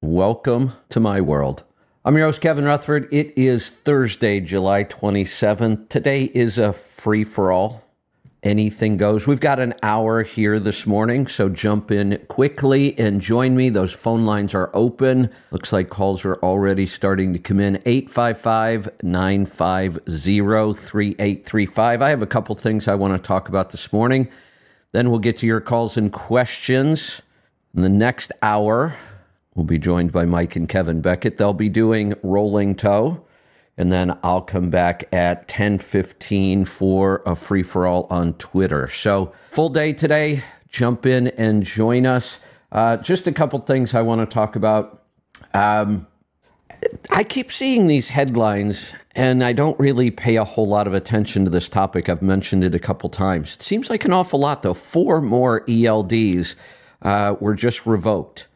Welcome to my world. I'm your host, Kevin Rutherford. It is Thursday, July 27th. Today is a free-for-all. Anything goes. We've got an hour here this morning, so jump in quickly and join me. Those phone lines are open. Looks like calls are already starting to come in. 855-950-3835. I have a couple things I want to talk about this morning. Then we'll get to your calls and questions. In the next hour, we'll be joined by Mike and Kevin Beckett. They'll be doing Rolling Toe. And then I'll come back at 10:15 for a free-for-all on Twitter. So full day today. Jump in and join us. Just a couple things I want to talk about. I keep seeing these headlines, and I don't really pay a whole lot of attention to this topic. I've mentioned it a couple times. It seems like an awful lot, though. 4 more ELDs were just revoked.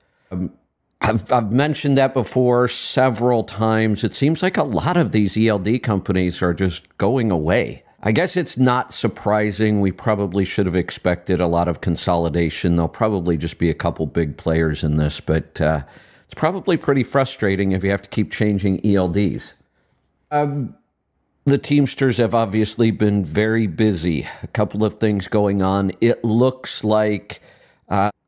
I've mentioned that before several times. It seems like a lot of these ELD companies are just going away. I guess it's not surprising. We probably should have expected a lot of consolidation. There'll probably just be a couple big players in this, but it's probably pretty frustrating if you have to keep changing ELDs. The Teamsters have obviously been very busy. A couple of things going on. It looks like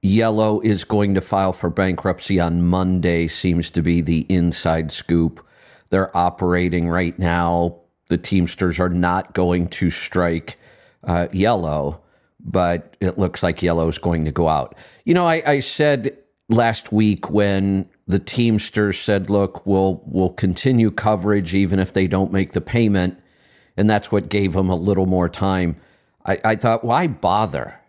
Yellow is going to file for bankruptcy on Monday, seems to be the inside scoop. They're operating right now. The Teamsters are not going to strike Yellow, but it looks like Yellow is going to go out. You know, I said last week when the Teamsters said, look, we'll continue coverage even if they don't make the payment, and that's what gave them a little more time. I thought, why bother?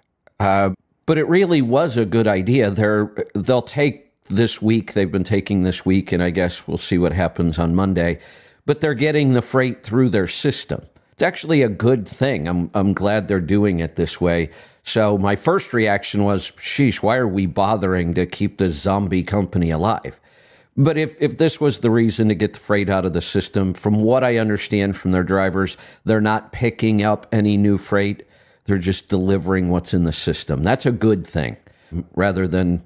But it really was a good idea. They'll take this week. They've been taking this week, and I guess we'll see what happens on Monday. But they're getting the freight through their system. It's actually a good thing. I'm glad they're doing it this way. So my first reaction was, sheesh, why are we bothering to keep this zombie company alive? But if this was the reason to get the freight out of the system, from what I understand from their drivers, they're not picking up any new freight. They're just delivering what's in the system. That's a good thing, rather than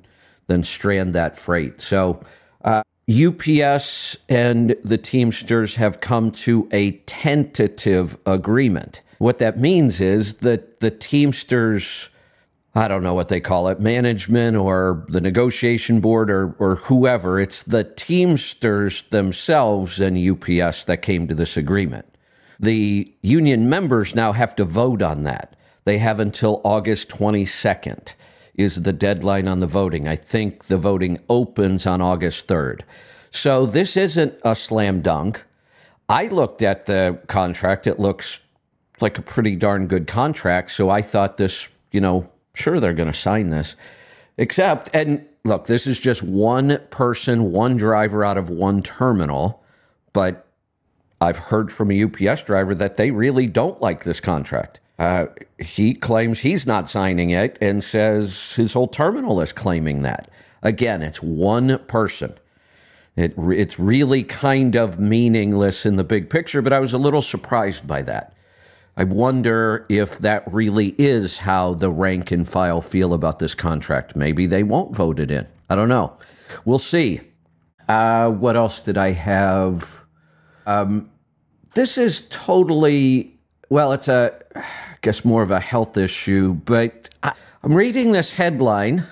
strand that freight. So UPS and the Teamsters have come to a tentative agreement. What that means is that the Teamsters, I don't know what they call it, management or the negotiation board or whoever, it's the Teamsters themselves and UPS that came to this agreement. The union members now have to vote on that. They have until August 22nd is the deadline on the voting. I think the voting opens on August 3rd. So this isn't a slam dunk. I looked at the contract. It looks like a pretty darn good contract. So I thought this, sure, they're going to sign this. Except, and look, this is just one person, one driver out of one terminal. But I've heard from a UPS driver that they really don't like this contract. He claims he's not signing it and says his whole terminal is claiming that. Again, it's one person. It's really kind of meaningless in the big picture, but I was a little surprised by that. I wonder if that really is how the rank and file feel about this contract. Maybe they won't vote it in. I don't know. We'll see. What else did I have? This is totally, well, it's I guess more of a health issue, but I'm reading this headline.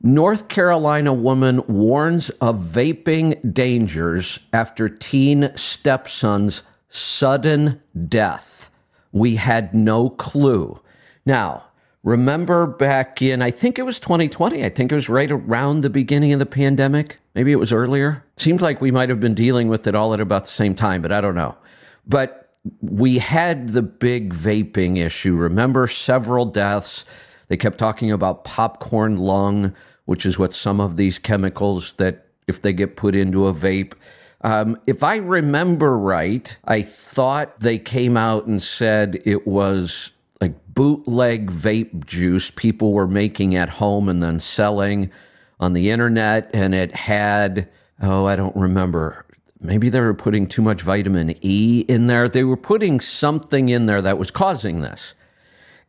North Carolina woman warns of vaping dangers after teen stepson's sudden death. We had no clue. Now, remember back in, I think it was 2020. I think it was right around the beginning of the pandemic. Maybe it was earlier. Seems like we might have been dealing with it all at about the same time, but I don't know. But we had the big vaping issue. Remember, several deaths. They kept talking about popcorn lung, which is what some of these chemicals that if they get put into a vape. If I remember right, I thought they came out and said it was like bootleg vape juice people were making at home and then selling on the internet. And it had, I don't remember. Maybe they were putting too much vitamin E in there. They were putting something in there that was causing this.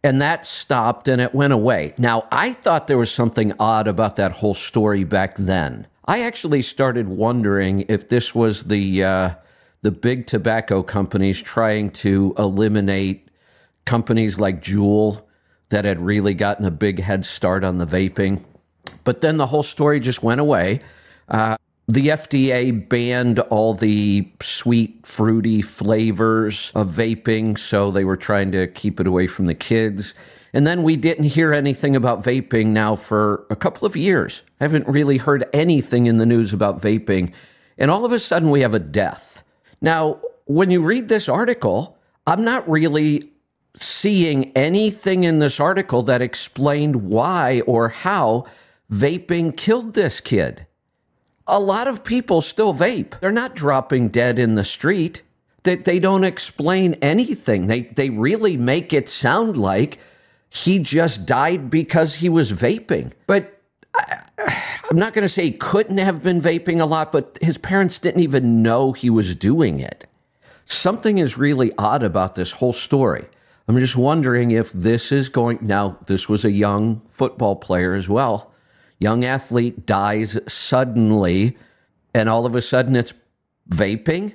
And that stopped and it went away. Now, I thought there was something odd about that whole story back then. I actually started wondering if this was the big tobacco companies trying to eliminate companies like Juul that had really gotten a big head start on the vaping. But then the whole story just went away. The FDA banned all the sweet, fruity flavors of vaping, so they were trying to keep it away from the kids. And then we didn't hear anything about vaping now for a couple of years. I haven't really heard anything in the news about vaping. And all of a sudden we have a death. Now, when you read this article, I'm not really seeing anything in this article that explained why or how vaping killed this kid. A lot of people still vape. They're not dropping dead in the street. They don't explain anything. They really make it sound like he just died because he was vaping. But I'm not going to say he couldn't have been vaping a lot, but his parents didn't even know he was doing it. Something is really odd about this whole story. I'm just wondering if this is going... Now, this was a young football player as well. Young athlete dies suddenly, and all of a sudden it's vaping?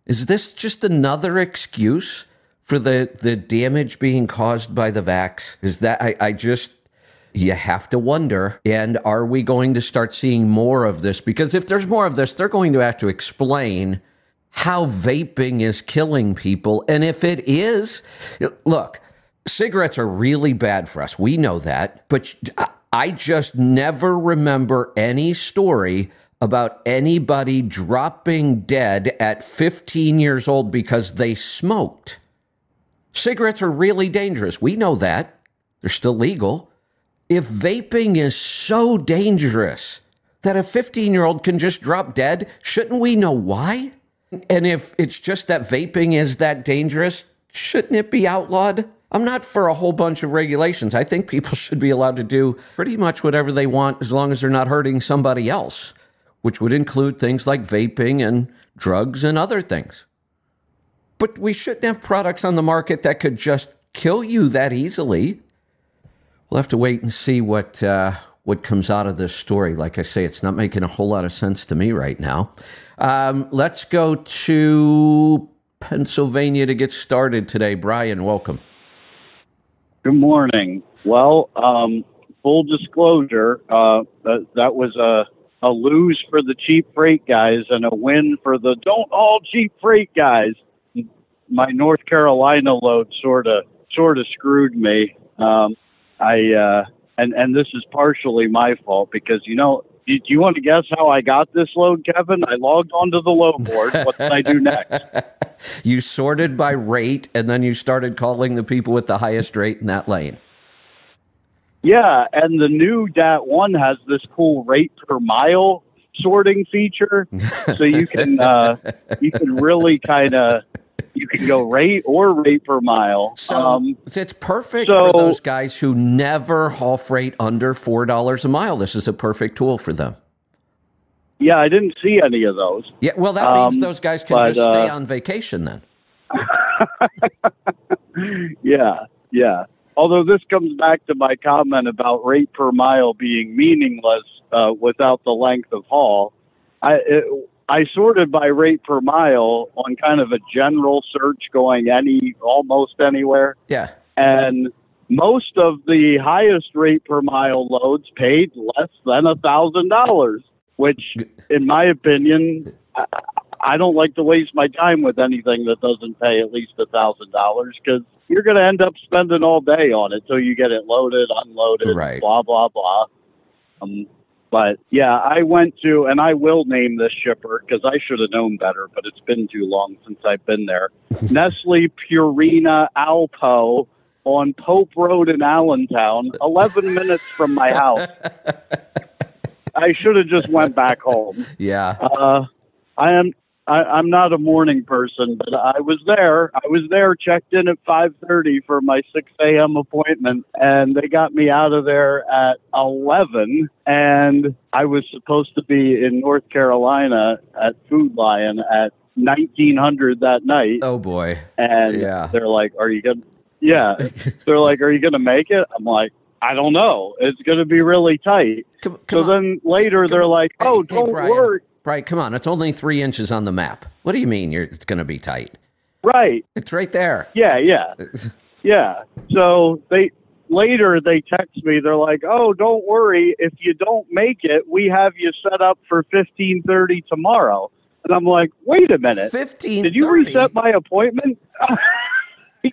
Is this just another excuse for the damage being caused by the vax? Is that... You have to wonder, and are we going to start seeing more of this? Because if there's more of this, they're going to have to explain how vaping is killing people. And if it is, look, cigarettes are really bad for us. We know that. But I just never remember any story about anybody dropping dead at 15 years old because they smoked. Cigarettes are really dangerous. We know that. They're still legal. If vaping is so dangerous that a 15-year-old can just drop dead, shouldn't we know why? And if it's just that vaping is that dangerous, shouldn't it be outlawed? I'm not for a whole bunch of regulations. I think people should be allowed to do pretty much whatever they want as long as they're not hurting somebody else, which would include things like vaping and drugs and other things. But we shouldn't have products on the market that could just kill you that easily. We'll have to wait and see what comes out of this story. Like I say, it's not making a whole lot of sense to me right now. Let's go to Pennsylvania to get started today. Brian, welcome. Good morning. Well, full disclosure, that was a lose for the cheap freight guys and a win for the don't all cheap freight guys. My North Carolina load sort of screwed me. And this is partially my fault because, do you want to guess how I got this load, Kevin? I logged onto the load board. What did I do next? You sorted by rate, and then you started calling the people with the highest rate in that lane. Yeah, and the new DAT1 has this cool rate per mile sorting feature, so you can really kind of... You can go rate or rate per mile. So it's perfect for those guys who never haul freight under $4 a mile. This is a perfect tool for them. Yeah, I didn't see any of those. Yeah, well, that means those guys can just stay on vacation then. Yeah. Although this comes back to my comment about rate per mile being meaningless without the length of haul. I sorted by rate per mile on kind of a general search going almost anywhere. Yeah. And most of the highest rate per mile loads paid less than $1,000, which in my opinion, I don't like to waste my time with anything that doesn't pay at least $1,000 because you're going to end up spending all day on it till you get it loaded, unloaded, right. Blah, blah, blah. But, yeah, I went to, and I will name this shipper because I should have known better, but it's been too long since I've been there. Nestle Purina Alpo on Pope Road in Allentown, 11 minutes from my house. I should have just went back home. Yeah. I'm not a morning person, but I was there. Checked in at 5:30 for my 6 a.m. appointment, and they got me out of there at 11. And I was supposed to be in North Carolina at Food Lion at 1900 that night. Oh boy! And yeah. They're like, "Are you gonna?" Yeah, they're like, "Are you gonna make it?" I'm like, I don't know. It's going to be really tight. Come So on. then later they're like, oh, Hey, don't Brian. worry. Brian, come on. It's only 3 inches on the map. What do you mean it's going to be tight? Right. It's right there. Yeah, yeah. Yeah. So later they text me. They're like, oh, don't worry. If you don't make it, we have you set up for 15:30 tomorrow. And I'm like, wait a minute. 15:30? Did you reset my appointment?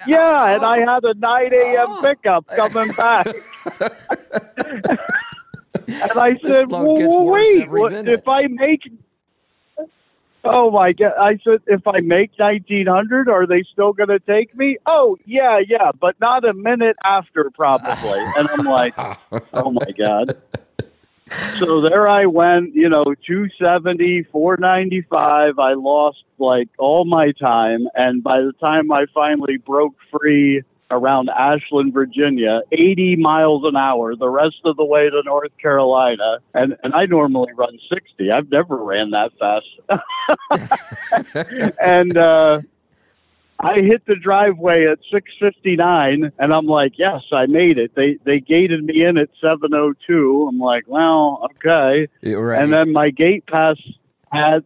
Yeah, and I had a 9 a.m. pickup coming back. And I said, well, wait, if I make... Oh, my God. I said, if I make 1900, are they still going to take me? Oh, yeah, but not a minute after, probably. And I'm like, oh, my God. So there I went, 270, 495. I lost like all my time. And by the time I finally broke free around Ashland, Virginia, 80 miles an hour, the rest of the way to North Carolina. And I normally run 60. I've never ran that fast. And I hit the driveway at 6:59, and I'm like, yes, I made it. They gated me in at 7:02. I'm like, well, okay. Right. And then my gate pass said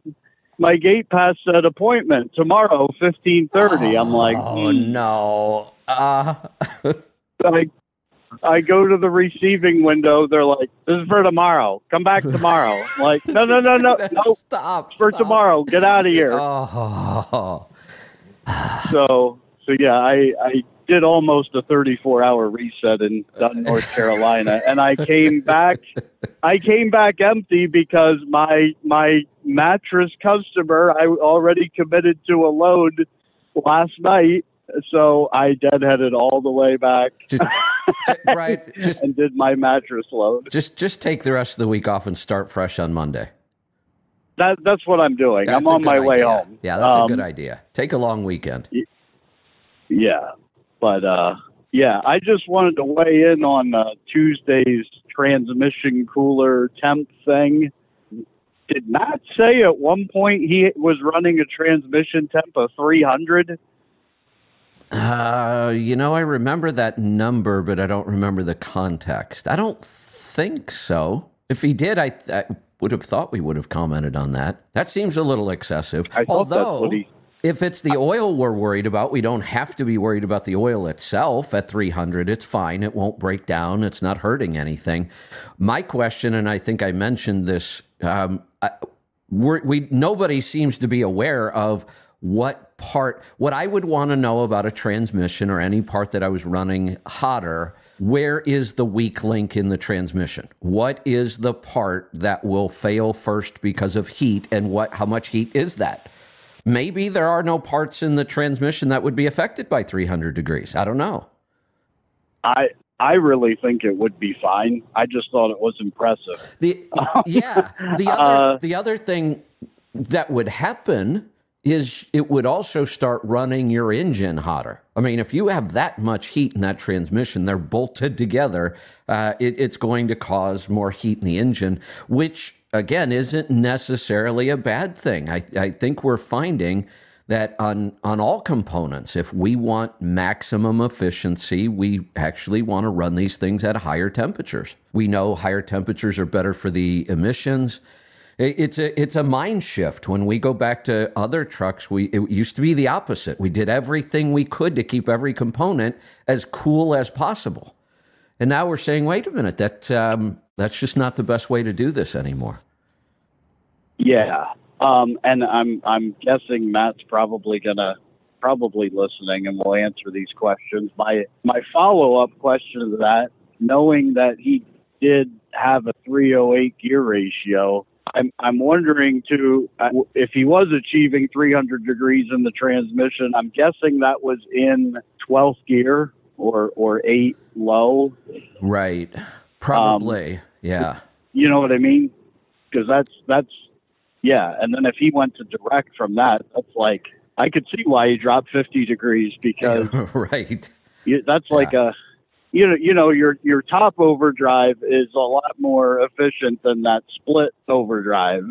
appointment tomorrow, 15:30. I'm like, oh no. I go to the receiving window. They're like, this is for tomorrow. Come back tomorrow. I'm like, no. Stop. Tomorrow. Get out of here. Oh. So yeah, I did almost a 34-hour reset in Dunn, North Carolina, and I came back empty because my mattress customer, I already committed to a load last night, so I deadheaded all the way back. And did my mattress load. Just take the rest of the week off and start fresh on Monday. That's what I'm doing. I'm on my way home. Yeah, that's a good idea. Take a long weekend. Yeah. But, I just wanted to weigh in on Tuesday's transmission cooler temp thing. Did Matt say at one point he was running a transmission temp of 300? I remember that number, but I don't remember the context. I don't think so. If he did, I would have thought we would have commented on that. That seems a little excessive. Although, if it's the oil we're worried about, we don't have to be worried about the oil itself at 300. It's fine. It won't break down. It's not hurting anything. My question, and I think I mentioned this, nobody seems to be aware of what I would want to know about a transmission or any part that I was running hotter. Where is the weak link in the transmission? What is the part that will fail first because of heat, and how much heat is that? Maybe there are no parts in the transmission that would be affected by 300 degrees. I don't know. I really think it would be fine. I just thought it was impressive. The other thing that would happen is it would also start running your engine hotter. I mean, if you have that much heat in that transmission, they're bolted together, it's going to cause more heat in the engine, which, again, isn't necessarily a bad thing. I think we're finding that on all components, if we want maximum efficiency, we actually want to run these things at higher temperatures. We know higher temperatures are better for the emissions. It's a mind shift. When we go back to other trucks, it used to be the opposite. We did everything we could to keep every component as cool as possible. And now we're saying, wait a minute, that's just not the best way to do this anymore. Yeah. And I'm guessing Matt's probably listening and will answer these questions. My follow-up question to that, knowing that he did have a 308 gear ratio, I'm wondering too, if he was achieving 300 degrees in the transmission, I'm guessing that was in 12th gear or 8 low. Right. Probably. Yeah. You know what I mean? Because that's yeah. And then if he went to direct from that, that's like, I could see why he dropped 50 degrees because right. That's like your top overdrive is a lot more efficient than that split overdrive.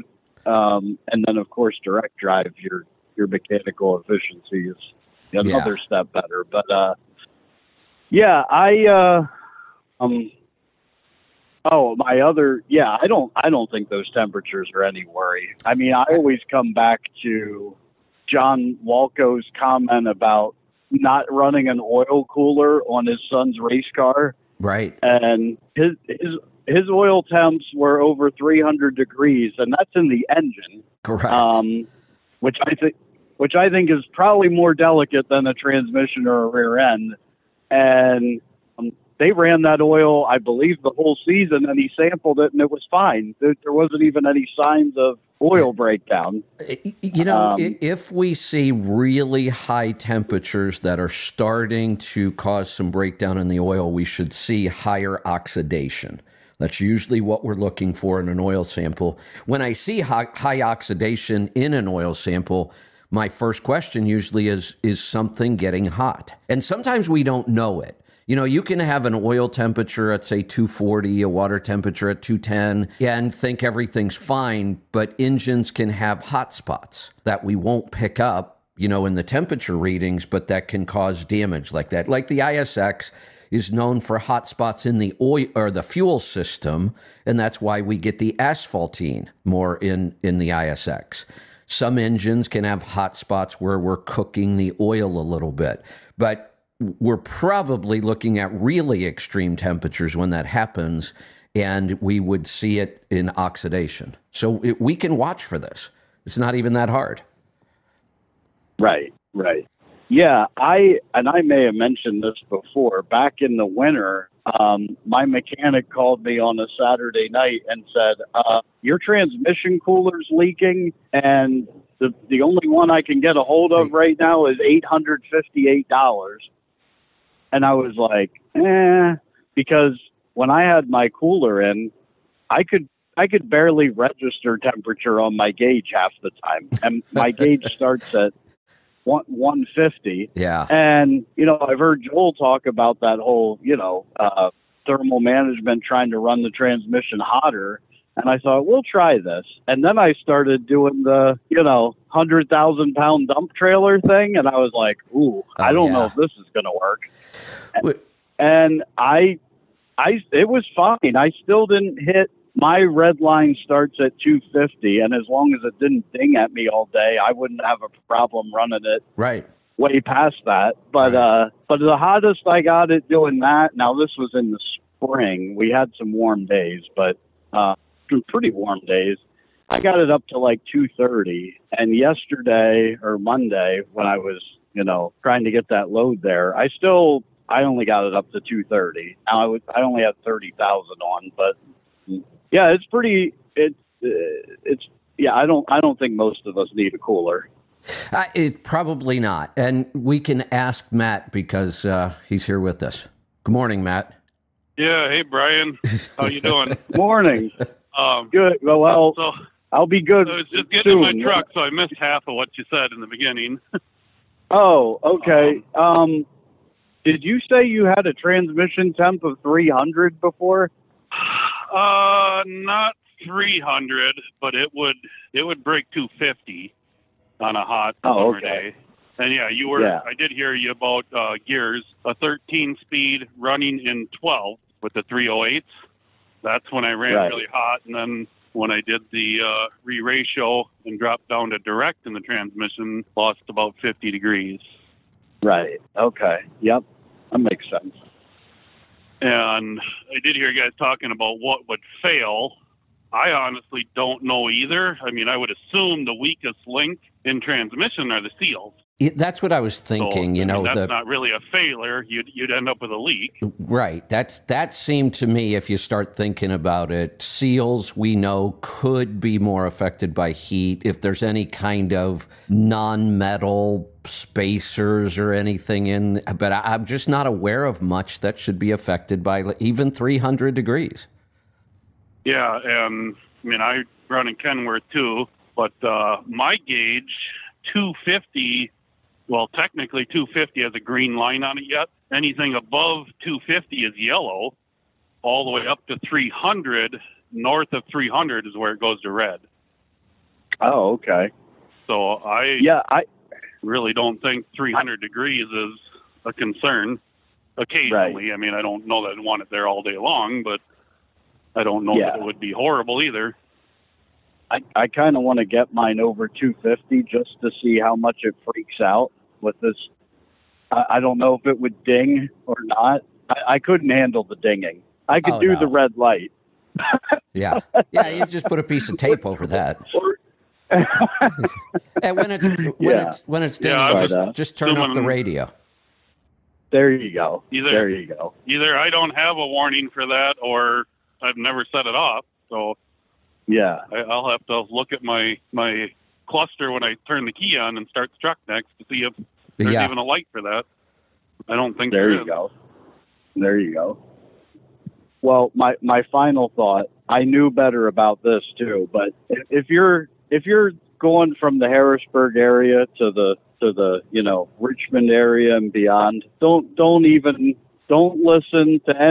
And then of course, direct drive, your mechanical efficiency is another step better. But, Oh, I don't think those temperatures are any worry. I mean, I always come back to John Walco's comment about not running an oil cooler on his son's race car, Right. and his oil temps were over 300 degrees, and that's in the engine, Correct. which I think is probably more delicate than a transmission or a rear end. And they ran that oil, I believe, the whole season, and he sampled it, and it was fine. There wasn't even any signs of oil breakdown. If we see really high temperatures that are starting to cause some breakdown in the oil, we should see higher oxidation. That's usually what we're looking for in an oil sample. When I see high oxidation in an oil sample, my first question usually is something getting hot? And sometimes we don't know it. You can have an oil temperature at, say, 240, a water temperature at 210, and think everything's fine, but engines can have hot spots that we won't pick up, in the temperature readings, but that can cause damage like that. Like the ISX is known for hot spots in the oil or the fuel system, and that's why we get the asphaltene more in the ISX. Some engines can have hot spots where we're cooking the oil a little bit, but we're probably looking at really extreme temperatures when that happens, and we would see it in oxidation. So we can watch for this. It's not even that hard. Right. Yeah, I may have mentioned this before. Back in the winter, my mechanic called me on a Saturday night and said, your transmission cooler's leaking, and the only one I can get a hold of right now is $858. And I was like, because when I had my cooler in, I could barely register temperature on my gauge half the time. And my gauge starts at 150. Yeah. And, I've heard Joel talk about that whole, thermal management trying to run the transmission hotter. And I thought, we'll try this. And then I started doing the, 100,000-pound dump trailer thing. And I was like, I don't know if this is going to work. And it was fine. I still didn't hit. My red line starts at 250. And as long as it didn't ding at me all day, I wouldn't have a problem running it right way past that. But, but the hottest I got it doing that. Now, this was in the spring. We had some warm days, but, pretty warm days. I got it up to like 230, and yesterday or Monday when I was, trying to get that load there, I only got it up to 230. Now I only have 30,000 on, but yeah, I don't think most of us need a cooler. It probably not. And we can ask Matt because he's here with us. Good morning, Matt. Yeah. Hey, Brian. How you doing? Morning. Good. Well, so I'll be good. I was just getting in my truck, so I missed half of what you said in the beginning. Oh, okay. Did you say you had a transmission temp of 300 before? Not 300, but it would break 250 on a hot summer day. And yeah, you were. Yeah. I did hear you about gears. A 13-speed running in 12 with the 308s. That's when I ran really hot, and then when I did the re-ratio and dropped down to direct in the transmission, lost about 50 degrees. Right. Okay. Yep. That makes sense. And I did hear you guys talking about what would fail. I honestly don't know either. I mean, I would assume the weakest link in transmission are the seals. That's what I was thinking. So, that's not really a failure. You'd end up with a leak. Right. That seemed to me, if you start thinking about it, seals we know could be more affected by heat. If there's any kind of non-metal spacers or anything in, but I'm just not aware of much that should be affected by even 300 degrees. Yeah, and I mean, I run in Kenworth too, but my gauge, 250. Well, technically 250 has a green line on it yet. Anything above 250 is yellow. All the way up to 300, north of 300 is where it goes to red. Oh, okay. So I really don't think 300 degrees is a concern. Occasionally, right. I mean, I don't know that I want it there all day long, but I don't know that it would be horrible either. I kind of want to get mine over 250 just to see how much it freaks out with this. I don't know if it would ding or not. I couldn't handle the dinging. I could do the red light. Yeah, you just put a piece of tape over that. And when it's dinging, just turn up the radio. There you go. Either I don't have a warning for that, or I've never set it off. So yeah, I'll have to look at my cluster when I turn the key on and start the truck next to see if there's even a light for that. I don't think there is. There you go. Well, my final thought, I knew better about this too, but if you're going from the Harrisburg area to the Richmond area and beyond, don't listen to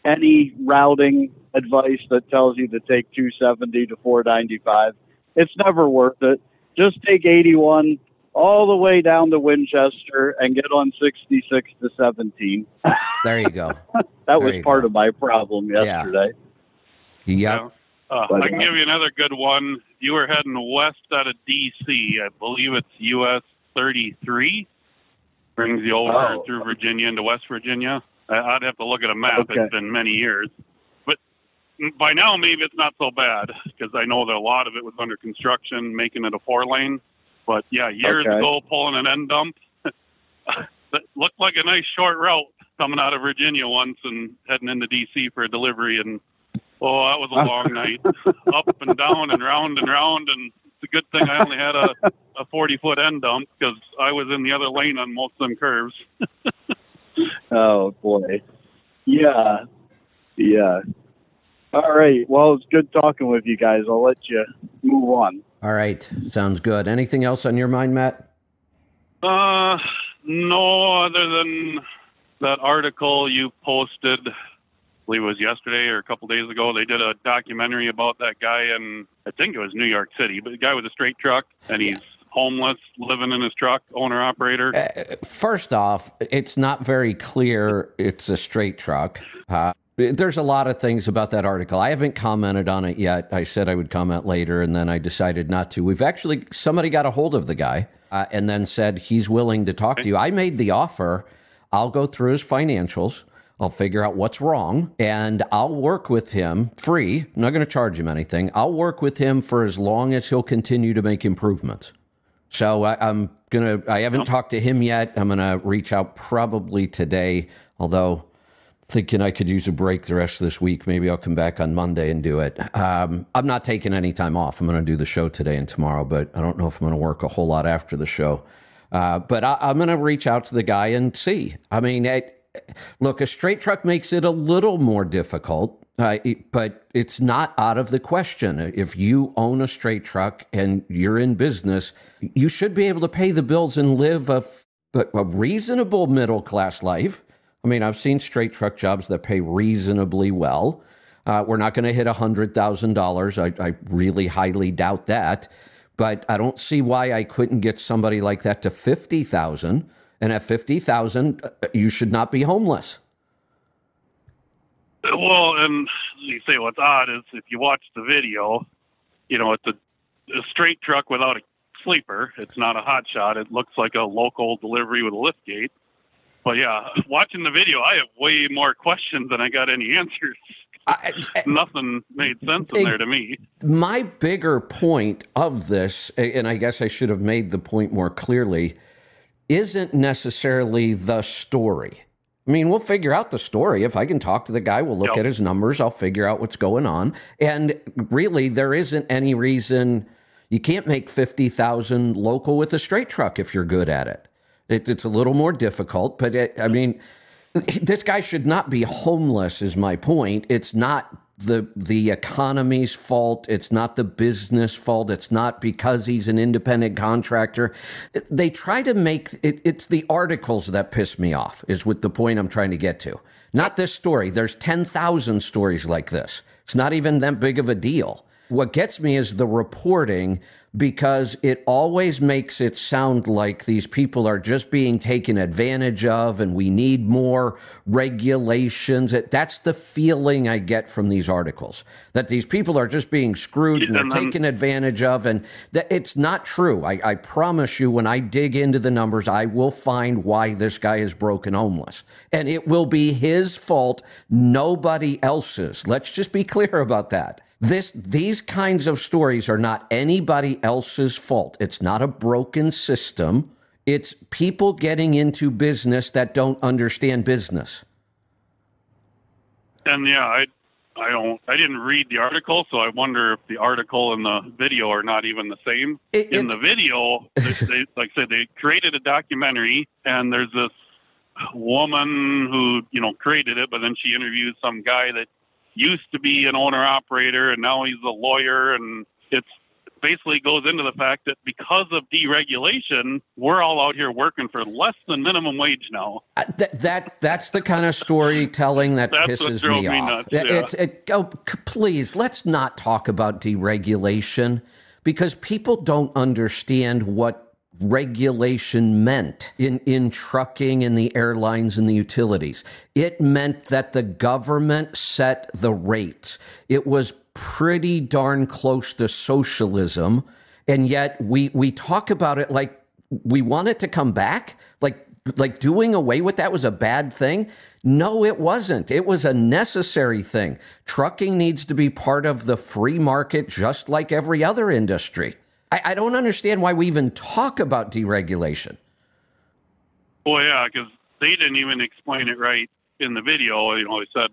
any routing advice that tells you to take 270 to 495. It's never worth it. Just take 81 all the way down to Winchester and get on 66 to 17. There you go. That was part of my problem yesterday. Yeah. I can give you another good one. You were heading west out of D.C. I believe it's U.S. 33. Brings you over through Virginia into West Virginia. I'd have to look at a map. Okay. It's been many years. But by now, maybe it's not so bad, because I know that a lot of it was under construction, making it a 4-lane. But, yeah, years ago, pulling an end dump, that looked like a nice short route coming out of Virginia once and heading into D.C. for a delivery. And, that was a long night. Up and down and round and round. And it's a good thing I only had a 40-foot end dump, because I was in the other lane on most of them curves. Oh, boy. Yeah. All right. Well, it's good talking with you guys. I'll let you move on. All right. Sounds good. Anything else on your mind, Matt? No, other than that article you posted, I believe it was yesterday or a couple days ago. They did a documentary about that guy in, I think it was New York City, but the guy with a straight truck, and he's homeless, living in his truck, owner-operator. First off, it's not very clear it's a straight truck. There's a lot of things about that article. I haven't commented on it yet. I said I would comment later, and then I decided not to. Somebody got a hold of the guy and then said he's willing to talk to you. I made the offer. I'll go through his financials. I'll figure out what's wrong, and I'll work with him free. I'm not going to charge him anything. I'll work with him for as long as he'll continue to make improvements. So I haven't talked to him yet. I'm going to reach out probably today, although thinking I could use a break the rest of this week. Maybe I'll come back on Monday and do it. I'm not taking any time off. I'm going to do the show today and tomorrow, but I don't know if I'm going to work a whole lot after the show. But I'm going to reach out to the guy and see. I mean, look, a straight truck makes it a little more difficult, but it's not out of the question. If you own a straight truck and you're in business, you should be able to pay the bills and live a reasonable middle-class life. I mean, I've seen straight truck jobs that pay reasonably well. We're not going to hit $100,000. I really highly doubt that. But I don't see why I couldn't get somebody like that to $50,000. And at $50,000, you should not be homeless. Well, and you say what's odd is if you watch the video, it's a straight truck without a sleeper. It's not a hot shot. It looks like a local delivery with a lift gate. But yeah, watching the video, I have way more questions than I got any answers. Nothing made sense in there to me. My bigger point of this, and I guess I should have made the point more clearly, isn't necessarily the story. I mean, we'll figure out the story. If I can talk to the guy, we'll look at his numbers. I'll figure out what's going on. And really, there isn't any reason you can't make $50,000 local with a straight truck if you're good at it. It's a little more difficult, but I mean, this guy should not be homeless is my point. It's not the economy's fault. It's not the business fault. It's not because he's an independent contractor. They try to make it's the articles that piss me off is what the point I'm trying to get to. Not this story. There's 10,000 stories like this. It's not even that big of a deal. What gets me is the reporting, because it always makes it sound like these people are just being taken advantage of and we need more regulations. That's the feeling I get from these articles, that these people are just being screwed and they're taken advantage of. And it's not true. I promise you, when I dig into the numbers, I will find why this guy is broke and homeless. And it will be his fault, nobody else's. Let's just be clear about that. These kinds of stories are not anybody else's fault. It's not a broken system. It's people getting into business that don't understand business. And yeah, I didn't read the article, so I wonder if the article and the video are not even the same. In the video, they, like I said, they created a documentary, and there's this woman who, created it, but then she interviewed some guy that used to be an owner-operator, and now he's a lawyer, and it basically goes into the fact that because of deregulation, we're all out here working for less than minimum wage now. That's the kind of storytelling that pisses me off. Nuts, Please, let's not talk about deregulation, because people don't understand what regulation meant in trucking and the airlines and the utilities. It meant that the government set the rates. It was pretty darn close to socialism, and yet we talk about it like we want it to come back, like doing away with that was a bad thing. No, it wasn't. It was a necessary thing. Trucking needs to be part of the free market just like every other industry. I don't understand why we even talk about deregulation. Well, yeah, because they didn't even explain it right in the video. They said,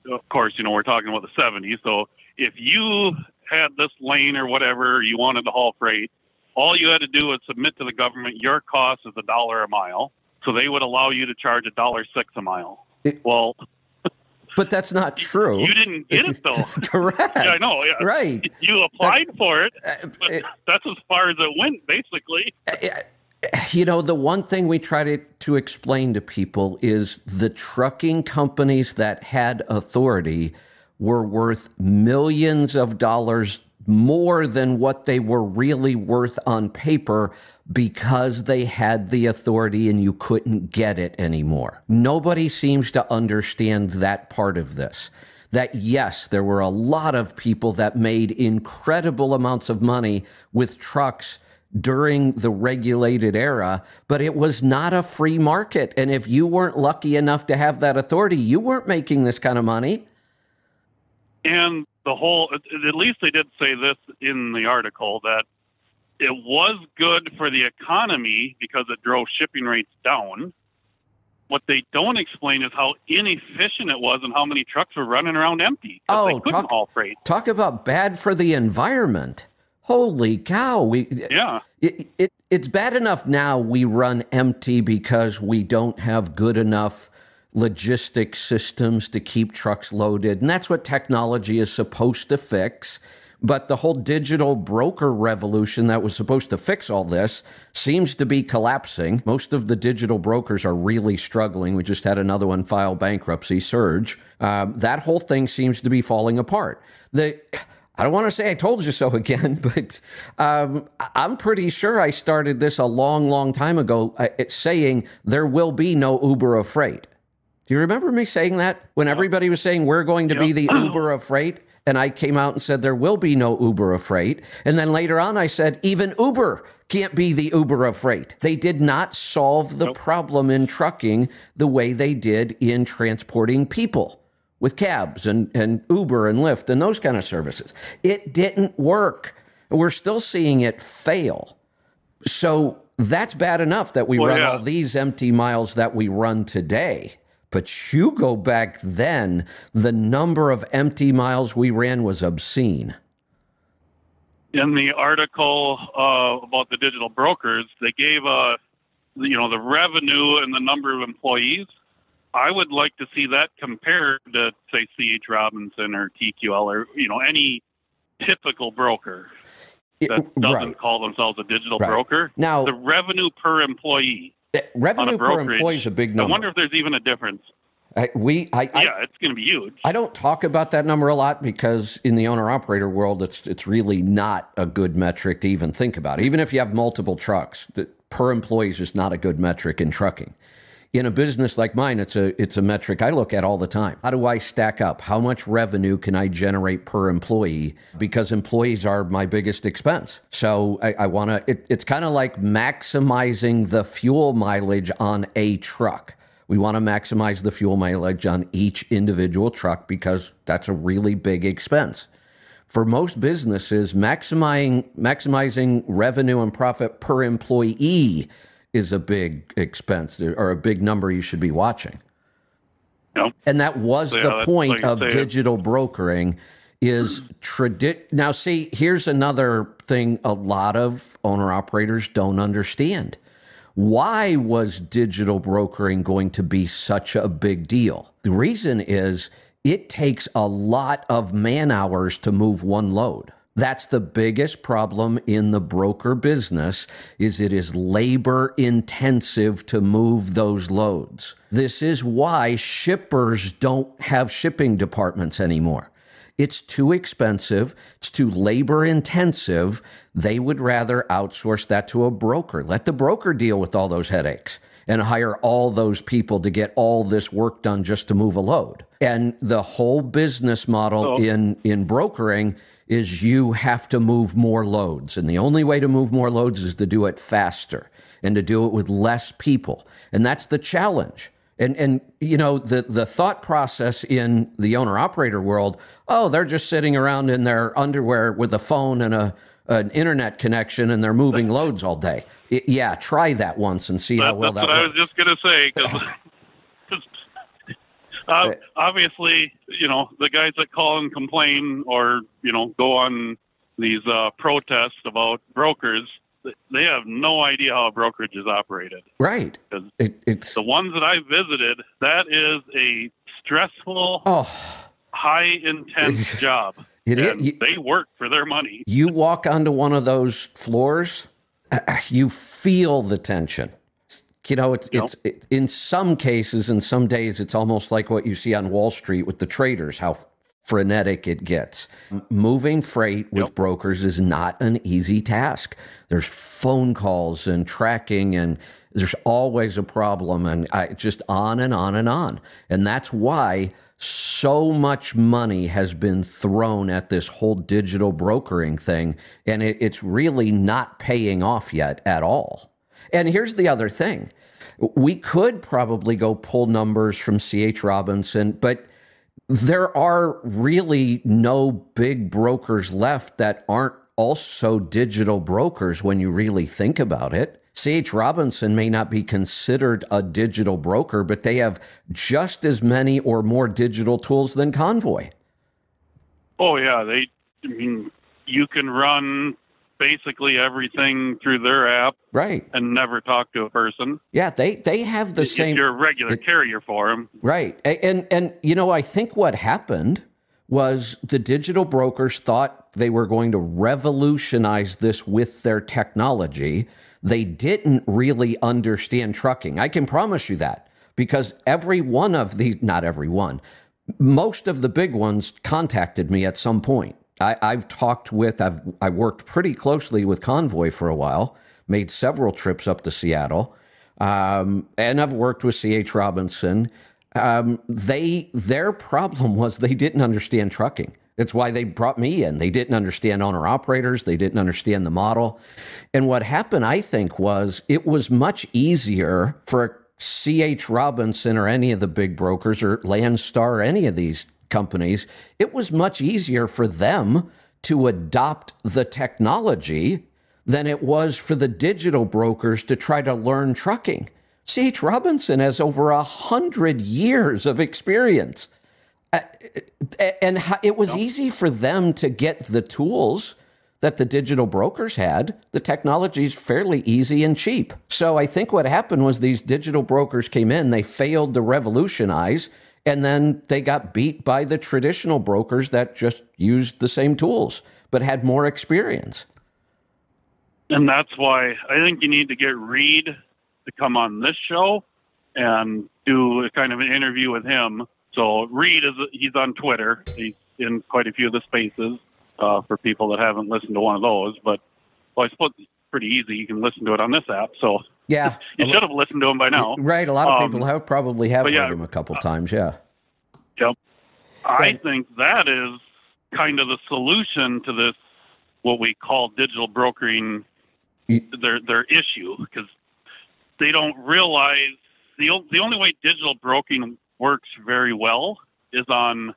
of course, we're talking about the 70s. So if you had this lane or whatever, you wanted to haul freight, all you had to do was submit to the government, your cost is $1 a mile. So they would allow you to charge $1.06 a mile. But that's not true. You didn't get it, though. Correct. Yeah, I know. Yeah. Right. You applied for it, but that's as far as it went, basically. The one thing we try to explain to people is the trucking companies that had authority were worth millions of dollars more than what they were really worth on paper, because they had the authority and you couldn't get it anymore. Nobody seems to understand that part of this. That yes, there were a lot of people that made incredible amounts of money with trucks during the regulated era, but it was not a free market. And if you weren't lucky enough to have that authority, you weren't making this kind of money. And at least they did say this in the article, that it was good for the economy because it drove shipping rates down. What they don't explain is how inefficient it was and how many trucks were running around empty. They couldn't haul freight. Talk about bad for the environment. Holy cow. It's bad enough now we run empty because we don't have good enough logistics systems to keep trucks loaded. And that's what technology is supposed to fix. But the whole digital broker revolution that was supposed to fix all this seems to be collapsing. Most of the digital brokers are really struggling. We just had another one file bankruptcy, Surge. That whole thing seems to be falling apart. I don't want to say I told you so again, but I'm pretty sure I started this a long, long time ago saying there will be no Uber of freight. Do you remember me saying that when everybody was saying we're going to be the Uber of freight? And I came out and said there will be no Uber of freight. And then later on I said even Uber can't be the Uber of freight. They did not solve the problem in trucking the way they did in transporting people with cabs and Uber and Lyft and those kind of services. It didn't work. We're still seeing it fail. So that's bad enough that we run all these empty miles that we run today. But you go back then, the number of empty miles we ran was obscene. In the article about the digital brokers, they gave the revenue and the number of employees. I would like to see that compared to, say, C.H. Robinson or TQL or any typical broker that doesn't call themselves a digital broker. Now, the revenue per employee. Revenue per employee is a big number. I wonder if there's even a difference. It's going to be huge. I don't talk about that number a lot because in the owner-operator world, it's really not a good metric to even think about. Even if you have multiple trucks, per employee is just not a good metric in trucking. In a business like mine, it's a metric I look at all the time. How do I stack up? How much revenue can I generate per employee? Because employees are my biggest expense. So I want to, it's kind of like maximizing the fuel mileage on a truck. We want to maximize the fuel mileage on each individual truck because that's a really big expense. For most businesses, maximizing revenue and profit per employee is a big expense or a big number you should be watching. Yep. And that was the point of digital brokering is now see, here's another thing a lot of owner-operators don't understand. Why was digital brokering going to be such a big deal? The reason is it takes a lot of man hours to move one load. That's the biggest problem in the broker business is it is labor intensive to move those loads. This is why shippers don't have shipping departments anymore. It's too expensive. It's too labor intensive. They would rather outsource that to a broker. Let the broker deal with all those headaches and hire all those people to get all this work done just to move a load. And the whole business model in brokering is you have to move more loads. And the only way to move more loads is to do it faster and to do it with less people. And that's the challenge. And you know, the thought process in the owner-operator world, oh, they're just sitting around in their underwear with a phone and an internet connection and they're moving loads all day. Yeah, try that once and see how well that works. That's what I was just going to say, because obviously, you know, the guys that call and complain or, you know, go on these protests about brokers, they have no idea how a brokerage is operated. Right. It's the ones that I visited, that is a stressful, high-intense job. They work for their money. You walk onto one of those floors, you feel the tension. You know, it's in some cases, in some days, it's almost like what you see on Wall Street with the traders, how frenetic it gets. Moving freight with brokers is not an easy task. There's phone calls and tracking, and there's always a problem, and just on and on and on. And that's why so much money has been thrown at this whole digital brokering thing, and it's really not paying off yet at all. And here's the other thing. We could probably go pull numbers from C.H. Robinson, but there are really no big brokers left that aren't also digital brokers when you really think about it. C.H. Robinson may not be considered a digital broker, but they have just as many or more digital tools than Convoy. Oh, yeah. You can run basically everything through their app, right, and never talk to a person. Yeah, they have the same. If you're a regular carrier for them, right? And you know, I think what happened was the digital brokers thought they were going to revolutionize this with their technology. They didn't really understand trucking. I can promise you that, because every one of these, not every one, most of the big ones contacted me at some point. I've worked pretty closely with Convoy for a while, made several trips up to Seattle, and I've worked with C.H. Robinson. Their problem was they didn't understand trucking. That's why they brought me in. They didn't understand owner-operators. They didn't understand the model. And what happened, I think, was it was much easier for C.H. Robinson or any of the big brokers or Landstar or any of these companies, it was much easier for them to adopt the technology than it was for the digital brokers to try to learn trucking. C.H. Robinson has over 100 years of experience. And it was easy for them to get the tools that the digital brokers had. The technology is fairly easy and cheap. So I think what happened was these digital brokers came in, they failed to revolutionize, and then they got beat by the traditional brokers that just used the same tools, but had more experience. And that's why I think you need to get Reed to come on this show and do a kind of an interview with him. So Reed he's on Twitter. He's in quite a few of the spaces for people that haven't listened to one of those. But I suppose it's pretty easy. You can listen to it on this app. So yeah, you should have listened to him by now. Right. A lot of people probably have heard him a couple times. Yeah. Yep. I think that is kind of the solution to this, what we call digital brokering, their issue, because they don't realize the only way digital broking works very well is on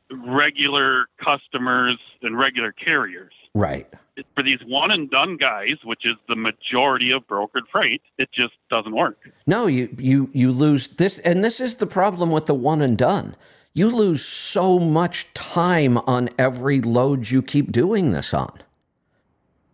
regular customers and regular carriers. Right. For these one and done guys, which is the majority of brokered freight, it just doesn't work. No, you lose this, and this is the problem with the one and done. You lose so much time on every load you keep doing this on.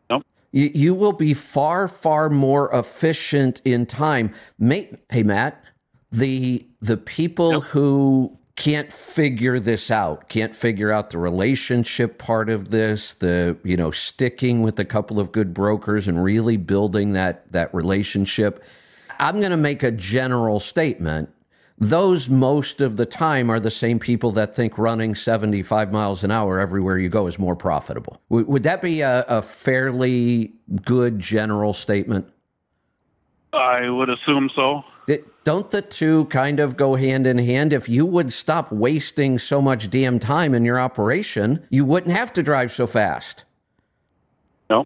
Nope. You will be far, far more efficient in time. Hey, Matt, the people who can't figure this out, can't figure out the relationship part of this, sticking with a couple of good brokers and really building that relationship. I'm going to make a general statement. Those most of the time are the same people that think running 75 miles an hour everywhere you go is more profitable. Would that be a fairly good general statement? I would assume so. Don't the two kind of go hand in hand? If you would stop wasting so much damn time in your operation, you wouldn't have to drive so fast. No.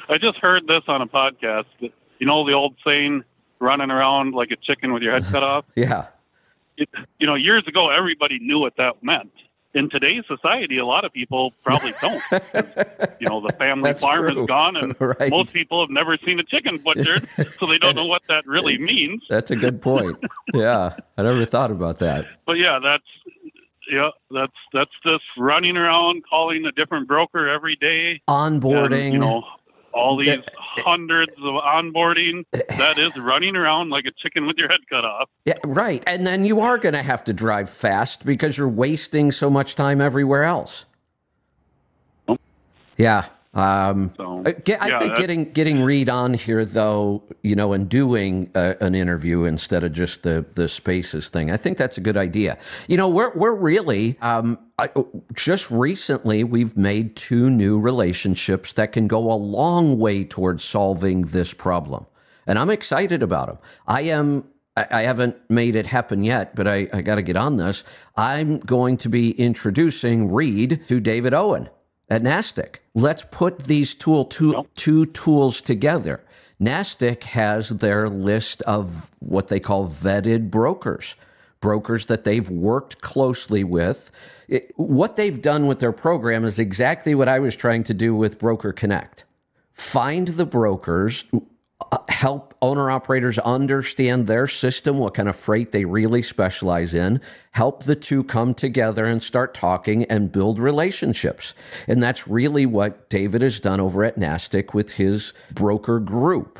I just heard this on a podcast. You know the old saying, running around like a chicken with your head cut off? Yeah. Years ago, everybody knew what that meant. In today's society, a lot of people probably don't. The family farm is gone, and right. Most people have never seen a chicken butchered, so they don't know what that really means. That's a good point. Yeah, I never thought about that. But yeah, that's just running around, calling a different broker every day, onboarding. And, all these hundreds of onboarding, that is running around like a chicken with your head cut off. Yeah, right. And then you are going to have to drive fast because you're wasting so much time everywhere else. Yeah. I think getting Reed on here, though, and doing an interview instead of just the spaces thing, I think that's a good idea. We're really just recently we've made 2 new relationships that can go a long way towards solving this problem, and I'm excited about them. I haven't made it happen yet, but I got to get on this. I'm going to be introducing Reed to David Owen at NASTC. Let's put these two tools together. NASTC has their list of what they call vetted brokers that they've worked closely with. What they've done with their program is exactly what I was trying to do with Broker Connect. Find the brokers, help owner-operators understand their system, what kind of freight they really specialize in, help the two come together and start talking and build relationships. And that's really what David has done over at NASTC with his broker group.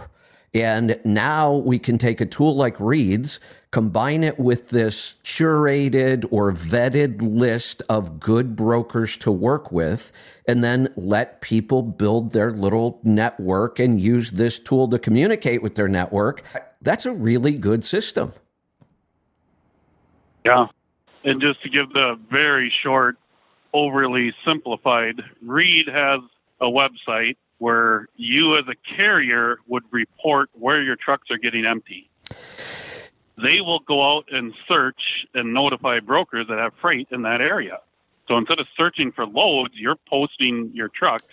And now we can take a tool like Reed's, combine it with this curated or vetted list of good brokers to work with, and then let people build their little network and use this tool to communicate with their network. That's a really good system. Yeah. And just to give the very short, overly simplified, Reed has a website where you as a carrier would report where your trucks are getting empty. They will go out and search and notify brokers that have freight in that area. So instead of searching for loads, you're posting your trucks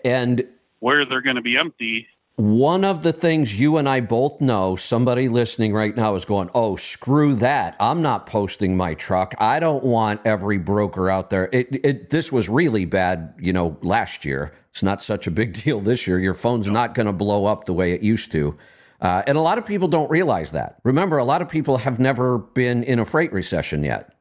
and where they're going to be empty. One of the things you and I both know, somebody listening right now is going, oh, screw that. I'm not posting my truck. I don't want every broker out there. This was really bad, last year. It's not such a big deal this year. Your phone's not going to blow up the way it used to. And a lot of people don't realize that. Remember, a lot of people have never been in a freight recession yet.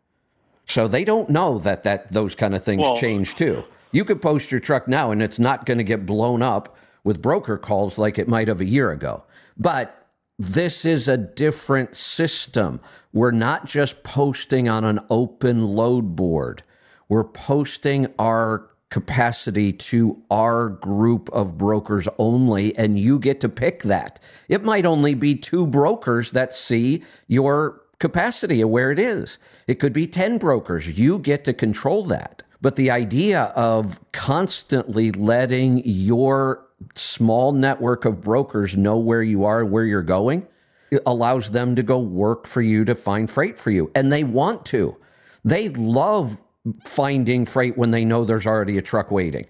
So they don't know that those kind of things change too. You could post your truck now and it's not going to get blown up with broker calls like it might have a year ago. But this is a different system. We're not just posting on an open load board. We're posting our capacity to our group of brokers only, and you get to pick that. It might only be 2 brokers that see your capacity of where it is. It could be 10 brokers. You get to control that. But the idea of constantly letting your small network of brokers know where you are and where you're going, it allows them to go work for you to find freight for you. And they want to. They love finding freight when they know there's already a truck waiting,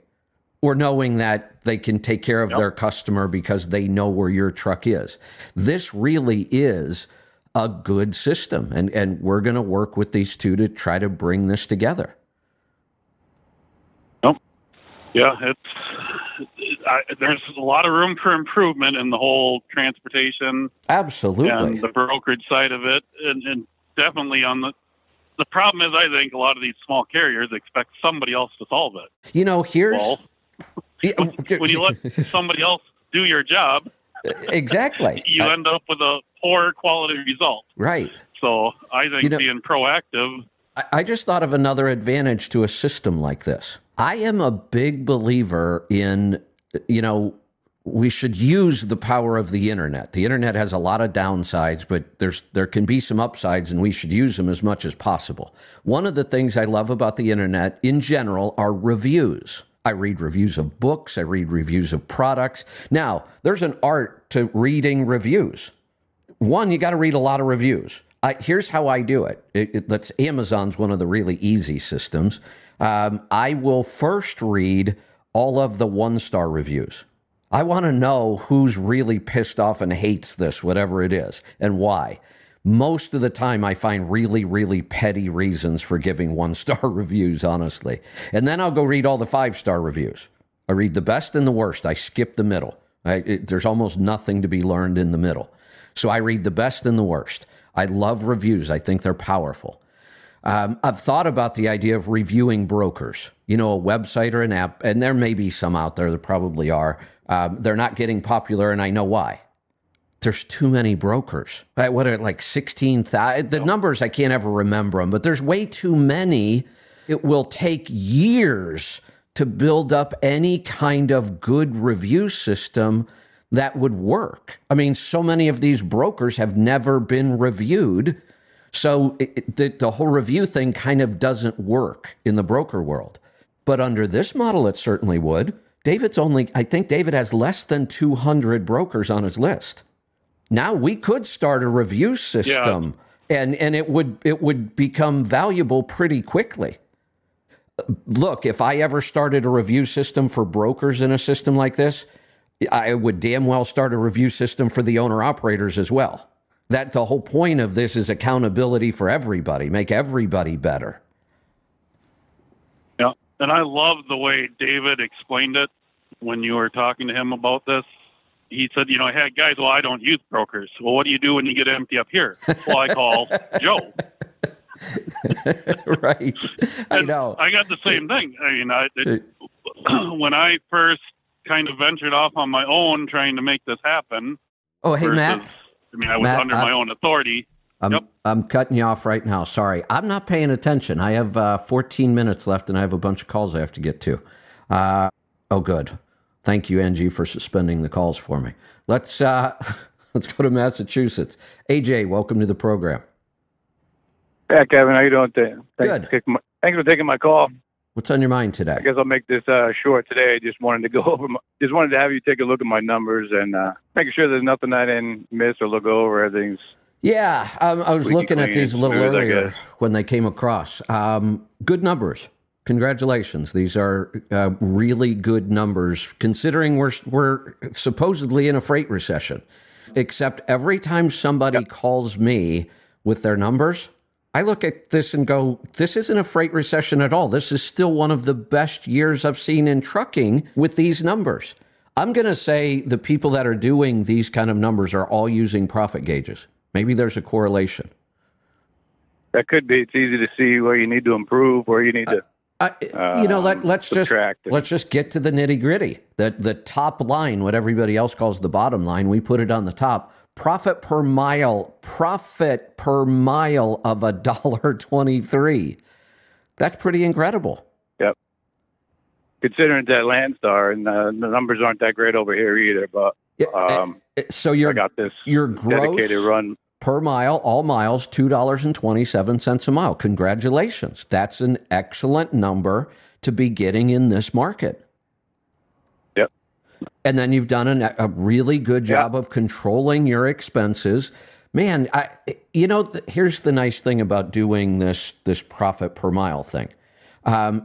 or knowing that they can take care of their customer because they know where your truck is. This really is a good system, and we're going to work with these 2 to try to bring this together. Yeah, there's a lot of room for improvement in the whole transportation, absolutely, and the brokerage side of it, and definitely on the problem is, I think a lot of these small carriers expect somebody else to solve it. You know, when you let somebody else do your job, exactly, you end up with a poor quality result. Right. So I think being proactive. I just thought of another advantage to a system like this. I am a big believer in, we should use the power of the internet. The internet has a lot of downsides, but there can be some upsides, and we should use them as much as possible. One of the things I love about the internet in general are reviews. I read reviews of books. I read reviews of products. Now, there's an art to reading reviews. One, you got to read a lot of reviews. Here's how I do it. Amazon's one of the really easy systems. I will first read all of the 1-star reviews. I want to know who's really pissed off and hates this, whatever it is, and why. Most of the time, I find really, really petty reasons for giving 1-star reviews, honestly. And then I'll go read all the 5-star reviews. I read the best and the worst. I skip the middle. There's almost nothing to be learned in the middle. So I read the best and the worst. I love reviews. I think they're powerful. I've thought about the idea of reviewing brokers, a website or an app, and there may be some out there, there probably are. They're not getting popular, and I know why. There's too many brokers. What are like 16,000? The numbers, I can't ever remember them, but there's way too many. It will take years to build up any kind of good review system that would work. I mean, so many of these brokers have never been reviewed. So the whole review thing kind of doesn't work in the broker world. But under this model, it certainly would. I think David has less than 200 brokers on his list. Now we could start a review system, and it would become valuable pretty quickly. Look, if I ever started a review system for brokers in a system like this, I would damn well start a review system for the owner-operators as well. That the whole point of this is accountability for everybody, make everybody better. Yeah, and I love the way David explained it when you were talking to him about this. He said, I had guys, I don't use brokers. Well, what do you do when you get empty up here? Well, I call Joe. Right. I know. I got the same thing. I mean, when I first kind of ventured off on my own trying to make this happen. Oh, hey, Matt. I was under my own authority. I'm cutting you off right now. Sorry. I'm not paying attention. I have 14 minutes left, and I have a bunch of calls I have to get to. Good. Thank you, Angie, for suspending the calls for me. Let's go to Massachusetts. AJ, welcome to the program. Yeah, Kevin, how you doing today? Good. Thanks for taking my call. What's on your mind today? I guess I'll make this short today. I just wanted to have you take a look at my numbers and making sure there's nothing I didn't miss or look over. Everything's I was looking at these a little earlier when they came across. Good numbers. Congratulations. These are really good numbers, considering we're supposedly in a freight recession. Except every time somebody calls me with their numbers, I look at this and go, this isn't a freight recession at all. This is still one of the best years I've seen in trucking with these numbers. I'm going to say the people that are doing these kind of numbers are all using profit gauges. Maybe there's a correlation. That could be. It's easy to see where you need to improve, where you need to let's just get to the nitty gritty. The top line, what everybody else calls the bottom line, we put it on the top. Profit per mile of $1.23. That's pretty incredible. Yep. considering that Landstar, and the numbers aren't that great over here either. But so I got this your gross dedicated run per mile, all miles, $2.27 a mile. Congratulations. That's an excellent number to be getting in this market. Yep. And then you've done a really good job of controlling your expenses. Man, here's the nice thing about doing this profit per mile thing.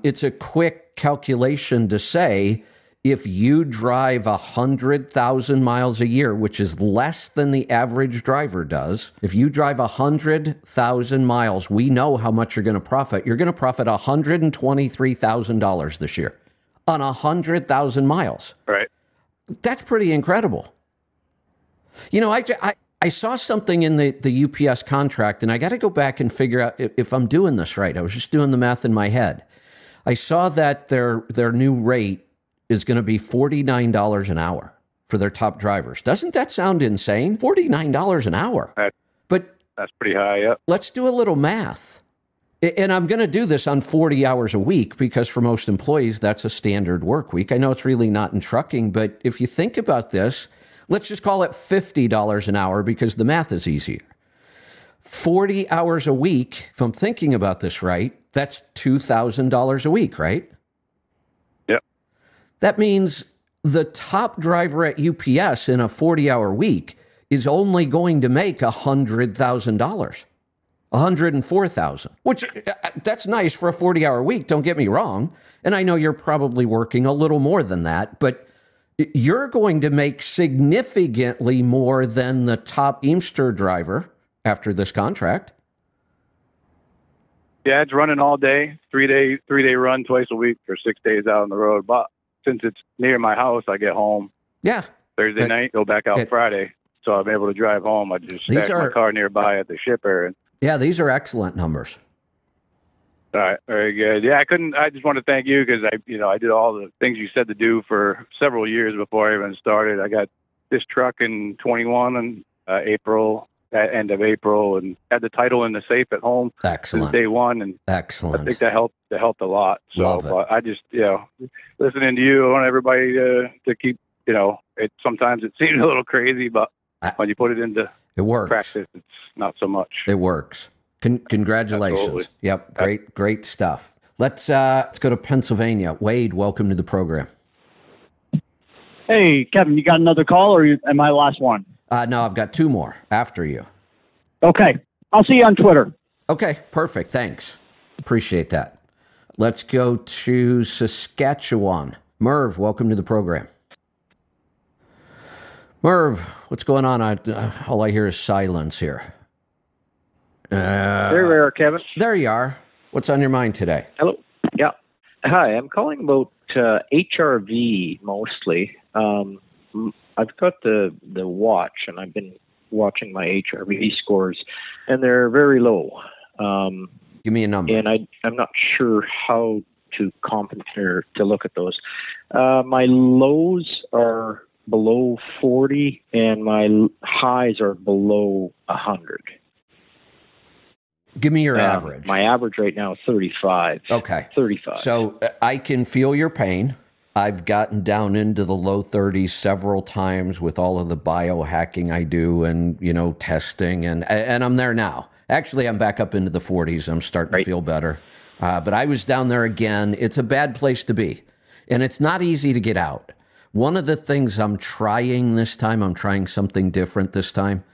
It's a quick calculation to say, if you drive 100,000 miles a year, which is less than the average driver does, if you drive 100,000 miles, we know how much you're going to profit. You're going to profit $123,000 this year on 100,000 miles. Right. That's pretty incredible. I saw something in the UPS contract, and I got to go back and figure out if I'm doing this right. I was just doing the math in my head. I saw that their new rate is going to be $49 an hour for their top drivers. Doesn't that sound insane? $49 an hour. But that's pretty high, yep. Let's do a little math. And I'm going to do this on 40 hours a week because for most employees, that's a standard work week. I know it's really not in trucking, but if you think about this, let's just call it $50 an hour because the math is easier. 40 hours a week, if I'm thinking about this right, that's $2,000 a week, right? Yep. That means the top driver at UPS in a 40-hour week is only going to make $100,000, $104,000, which that's nice for a 40-hour week, don't get me wrong. And I know you're probably working a little more than that, but you're going to make significantly more than the top Eamster driver after this contract. Yeah, it's running all day, three-day run twice a week for 6 days out on the road. But since it's near my house, I get home Thursday night, go back out Friday. So I'm able to drive home. I just stack my car nearby at the shipper. These are excellent numbers. All right, very good. Yeah, I just want to thank you because I did all the things you said to do for several years before I even started. I got this truck in 21 and April, at end of April, and had the title in the safe at home. Excellent. Since day one, and excellent. I think that helped. That helped a lot. So, Love it. But I just listening to you, I want everybody to keep. Sometimes it seems a little crazy, but when you put it into practice, it's not so much. It works. Congratulations. Absolutely. Yep. Great stuff. Let's go to Pennsylvania. Wade, welcome to the program. Hey, Kevin, you got another call or am I the last one? No, I've got two more after you. Okay. I'll see you on Twitter. Okay. Perfect. Thanks. Appreciate that. Let's go to Saskatchewan. Merv, welcome to the program. Merv, what's going on? All I hear is silence here. Very rare, Kevin. There you are. What's on your mind today? Hello. Yeah. Hi, I'm calling about HRV mostly. I've got the watch, and I've been watching my HRV scores, and they're very low. Give me a number. And I'm not sure how to compensate or to look at those. My lows are below 40, and my highs are below 100. Give me your average. My average right now is 35. Okay. 35. So I can feel your pain. I've gotten down into the low 30s several times with all of the biohacking I do and, testing, and I'm there now. Actually, I'm back up into the 40s. I'm starting to feel better. But I was down there again. It's a bad place to be, and it's not easy to get out. One of the things I'm trying this time, I'm trying something different this time.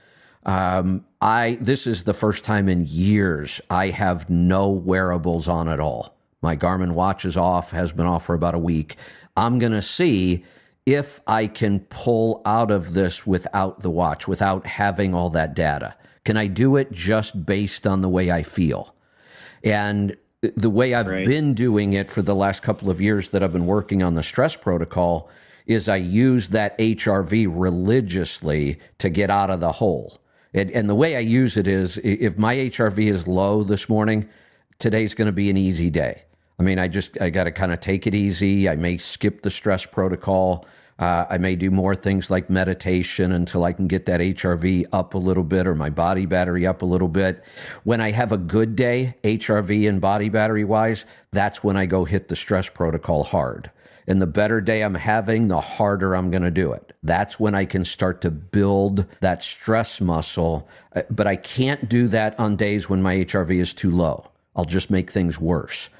This is the first time in years I have no wearables on at all. My Garmin watch is off, has been off for about a week. I'm going to see if I can pull out of this without the watch, without having all that data. Can I do it just based on the way I feel? And the way I've been doing it for the last couple of years that I've been working on the stress protocol is I use that HRV religiously to get out of the hole. And the way I use it is, if my HRV is low this morning, today's going to be an easy day. I mean, I got to kind of take it easy. I may skip the stress protocol. I may do more things like meditation until I can get that HRV up a little bit or my body battery up a little bit. When I have a good day, HRV and body battery wise, that's when I go hit the stress protocol hard. And the better day I'm having, the harder I'm going to do it. That's when I can start to build that stress muscle. But I can't do that on days when my HRV is too low. I'll just make things worse.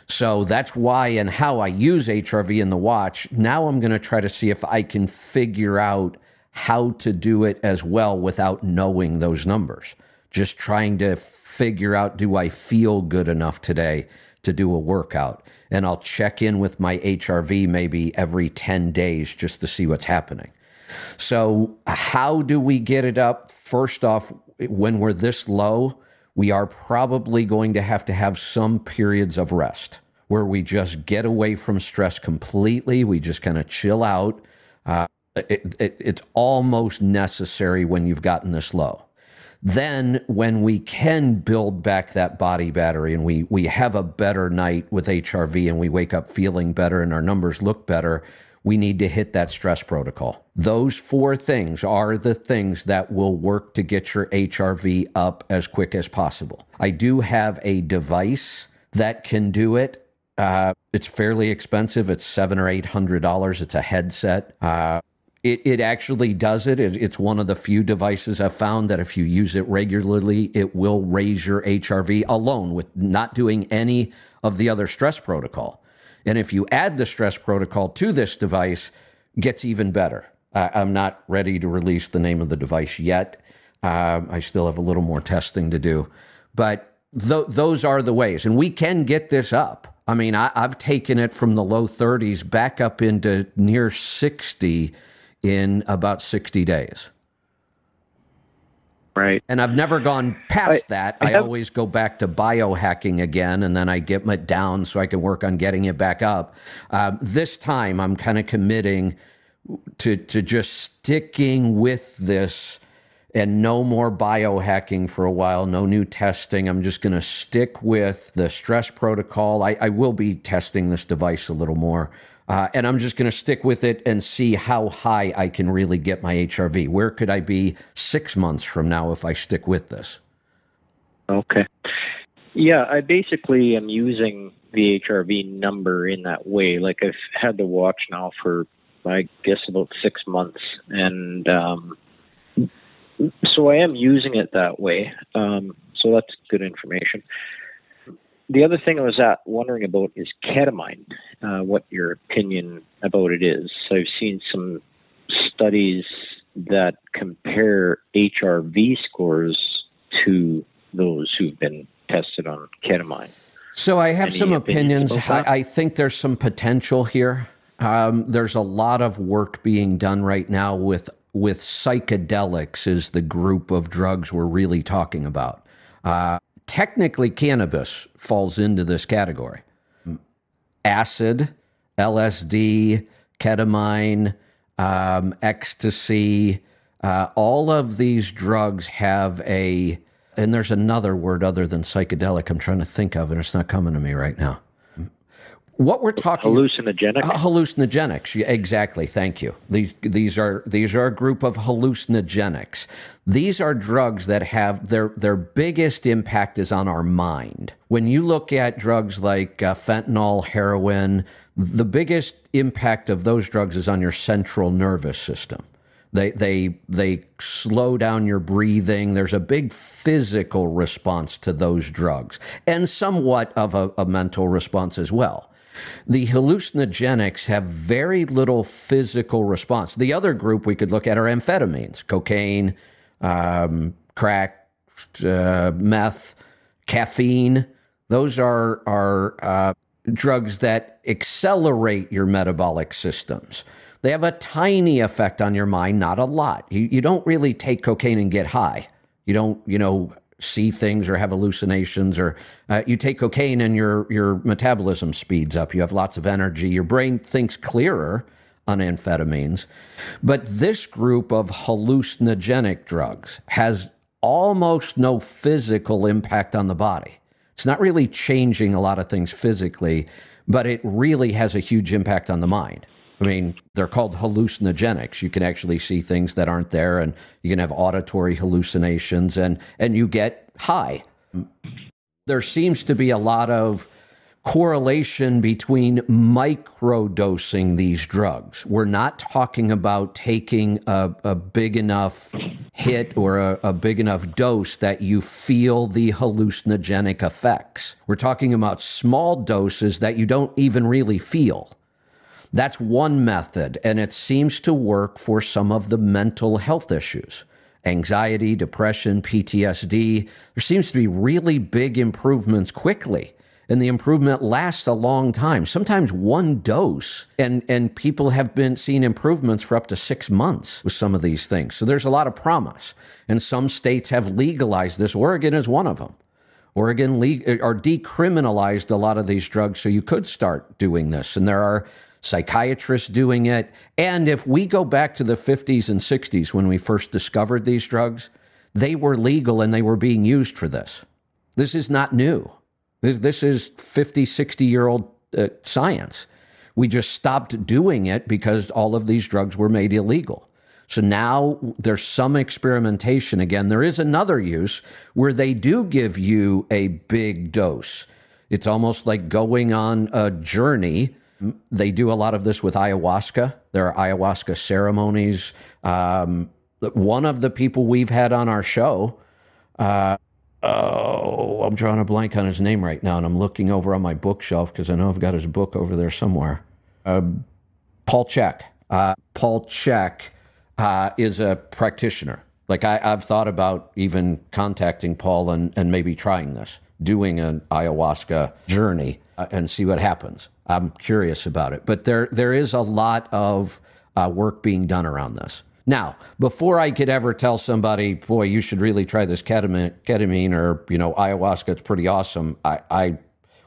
So that's why and how I use HRV in the watch. Now I'm going to try to see if I can figure out how to do it as well without knowing those numbers. Just trying to figure out, do I feel good enough today to do a workout? And I'll check in with my HRV maybe every 10 days just to see what's happening. So how do we get it up? First off, when we're this low, we are probably going to have some periods of rest where we just get away from stress completely. We just kind of chill out. It's almost necessary when you've gotten this low. Then when we can build back that body battery and we have a better night with HRV and we wake up feeling better and our numbers look better, we need to hit that stress protocol. Those 4 things are the things that will work to get your HRV up as quick as possible. I do have a device that can do it. It's fairly expensive. It's $700 or $800. It's a headset. It actually does it. It's one of the few devices I've found that if you use it regularly, it will raise your HRV alone with not doing any of the other stress protocol. And if you add the stress protocol to this device, it gets even better. I'm not ready to release the name of the device yet. I still have a little more testing to do. But those are the ways. And we can get this up. I mean, I've taken it from the low 30s back up into near 60 in about 60 days. Right. And I've never gone past that. I always go back to biohacking again, and then I get it down so I can work on getting it back up. This time, I'm kind of committing to just sticking with this and no more biohacking for a while, no new testing. I'm just going to stick with the stress protocol. I will be testing this device a little more. And I'm just going to stick with it and see how high I can really get my HRV. Where could I be 6 months from now if I stick with this? Okay. Yeah, I basically am using the HRV number in that way. Like I've had the watch now for, I guess, about 6 months. And so I am using it that way. So that's good information. The other thing I was wondering about is ketamine, what your opinion about it is. I've seen some studies that compare HRV scores to those who've been tested on ketamine. So I have some opinions. I think there's some potential here. There's a lot of work being done right now with psychedelics is the group of drugs we're really talking about. Technically, cannabis falls into this category. Acid, LSD, ketamine, ecstasy, all of these drugs have and there's another word other than psychedelic I'm trying to think of, and it's not coming to me right now. What we're talking hallucinogenics. Hallucinogenics, yeah, exactly. Thank you. These are a group of hallucinogenics. These are drugs that have their biggest impact is on our mind. When you look at drugs like fentanyl, heroin, the biggest impact of those drugs is on your central nervous system. They slow down your breathing. There's a big physical response to those drugs, and somewhat of a mental response as well. The hallucinogenics have very little physical response. The other group we could look at are amphetamines, cocaine, crack, meth, caffeine. Those are drugs that accelerate your metabolic systems. They have a tiny effect on your mind, not a lot. You don't really take cocaine and get high. You don't, see things or have hallucinations, or you take cocaine and your metabolism speeds up. You have lots of energy. Your brain thinks clearer on amphetamines. But this group of hallucinogenic drugs has almost no physical impact on the body. It's not really changing a lot of things physically, but it really has a huge impact on the mind. I mean, they're called hallucinogenics. You can actually see things that aren't there, and you can have auditory hallucinations, and you get high. There seems to be a lot of correlation between microdosing these drugs. We're not talking about taking a big enough hit or a big enough dose that you feel the hallucinogenic effects. We're talking about small doses that you don't even really feel. That's one method, and it seems to work for some of the mental health issues. Anxiety, depression, PTSD. There seems to be really big improvements quickly. And the improvement lasts a long time, sometimes one dose. And people have been seeing improvements for up to 6 months with some of these things. So there's a lot of promise. And some states have legalized this. Oregon is one of them. Oregon or decriminalized a lot of these drugs, so you could start doing this. And there are psychiatrists doing it. And if we go back to the 50s and 60s when we first discovered these drugs, they were legal and they were being used for this. This is not new. This is 50, 60-year-old science. We just stopped doing it because all of these drugs were made illegal. So now there's some experimentation again. There is another use where they do give you a big dose. It's almost like going on a journey. They do a lot of this with ayahuasca. There are ayahuasca ceremonies. One of the people we've had on our show, I'm drawing a blank on his name right now, and I'm looking over on my bookshelf because I know I've got his book over there somewhere. Paul Chek. Paul Chek is a practitioner. Like I've thought about even contacting Paul and maybe trying this, doing an ayahuasca journey and see what happens. I'm curious about it. But there is a lot of work being done around this. Now, before I could ever tell somebody, boy, you should really try this ketamine or, ayahuasca, it's pretty awesome, I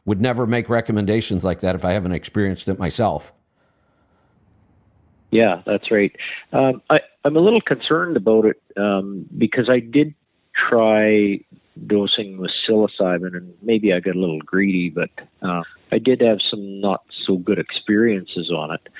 would never make recommendations like that if I haven't experienced it myself. Yeah, that's right. I'm a little concerned about it because I did try dosing with psilocybin, and maybe I got a little greedy, but I did have some not so good experiences on it.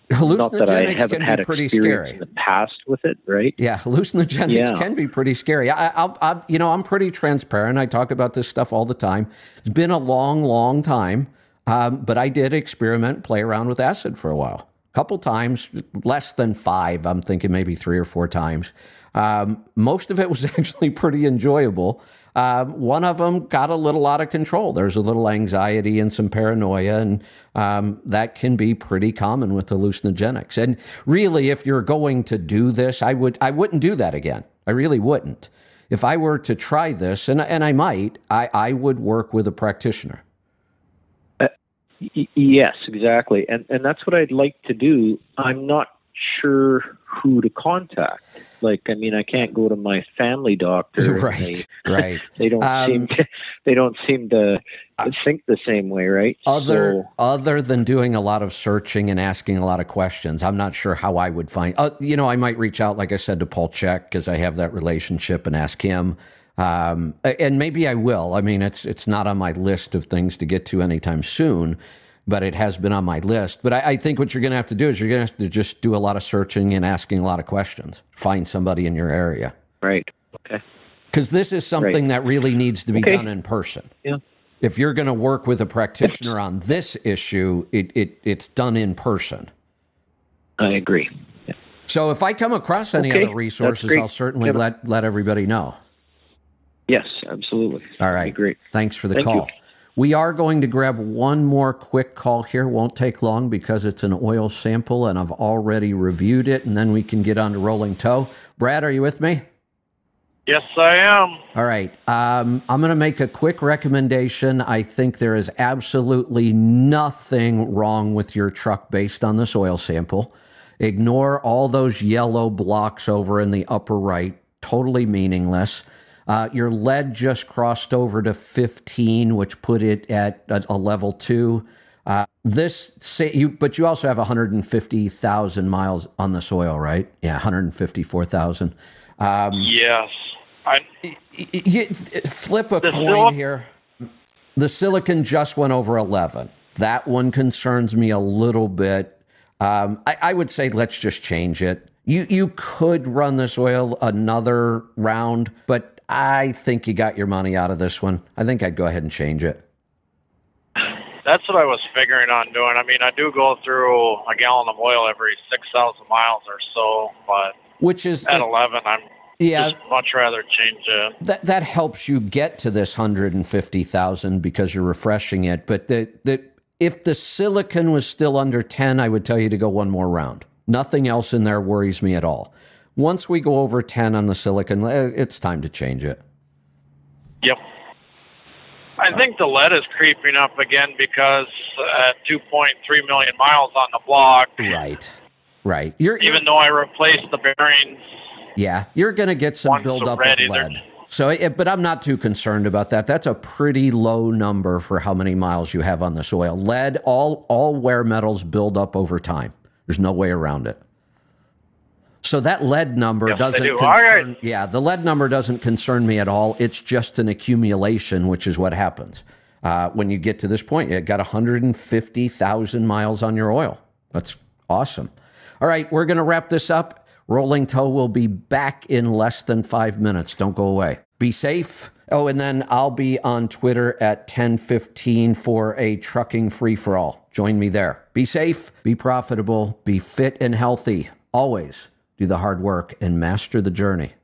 Not that I haven't had experience in the past with it, right? Yeah, hallucinogenics can be pretty scary. I'm pretty transparent. I talk about this stuff all the time. It's been a long, long time, but I did experiment, play around with acid for a while. A couple times, less than 5. I'm thinking maybe 3 or 4 times. Most of it was actually pretty enjoyable. One of them got a little out of control. There's a little anxiety and some paranoia, and that can be pretty common with hallucinogenics. And really, if you're going to do this, I wouldn't do that again. I really wouldn't. If I were to try this, and I might, I would work with a practitioner. Yes, exactly. And that's what I'd like to do. I'm not sure who to contact. Like, I mean, I can't go to my family doctor. Right. They don't seem to think the same way, right? Other than doing a lot of searching and asking a lot of questions, I'm not sure how I would find. I might reach out, like I said, to Paul Chek because I have that relationship and ask him. And maybe I will. I mean, it's not on my list of things to get to anytime soon, but it has been on my list. But I think what you're going to have to do is you're going to have to just do a lot of searching and asking a lot of questions. Find somebody in your area. Right. Okay. Because this is something that really needs to be done in person. Yeah. If you're going to work with a practitioner on this issue, it's done in person. I agree. Yeah. So if I come across any other resources, I'll certainly let everybody know. Yes, absolutely. All right. Great. Thanks for the call. We are going to grab one more quick call here. Won't take long because it's an oil sample and I've already reviewed it, and then we can get on to rolling toe. Brad, are you with me? Yes, I am. All right. I'm going to make a quick recommendation. I think there is absolutely nothing wrong with your truck based on this oil sample. Ignore all those yellow blocks over in the upper right. Totally meaningless. Your lead just crossed over to 15, which put it at a level 2. But you also have 150,000 miles on the soil, right? Yeah, 154,000. Yes. Flip a coin here. The silicon just went over 11. That one concerns me a little bit. I would say let's just change it. You could run this oil another round, but I think you got your money out of this one. I think I'd go ahead and change it. That's what I was figuring on doing. I mean, I do go through a gallon of oil every 6,000 miles or so, but which is at 11, I'm just much rather change it. That helps you get to this 150,000 because you're refreshing it. But if the silicon was still under 10, I would tell you to go one more round. Nothing else in there worries me at all. Once we go over 10 on the silicon, it's time to change it. Yep. I think the lead is creeping up again because at 2.3 million miles on the block. Right. Even though I replaced the bearings. Yeah, you're going to get some buildup of lead. So, but I'm not too concerned about that. That's a pretty low number for how many miles you have on this oil. Lead, all wear metals build up over time. There's no way around it. So that lead number doesn't concern, the lead number doesn't concern me at all. It's just an accumulation, which is what happens. When you get to this point, you got 150,000 miles on your oil. That's awesome. All right, we're going to wrap this up. Rolling Toe will be back in less than 5 minutes. Don't go away. Be safe. Oh, and then I'll be on Twitter at 10:15 for a trucking free-for-all. Join me there. Be safe, be profitable, be fit and healthy. Always do the hard work and master the journey.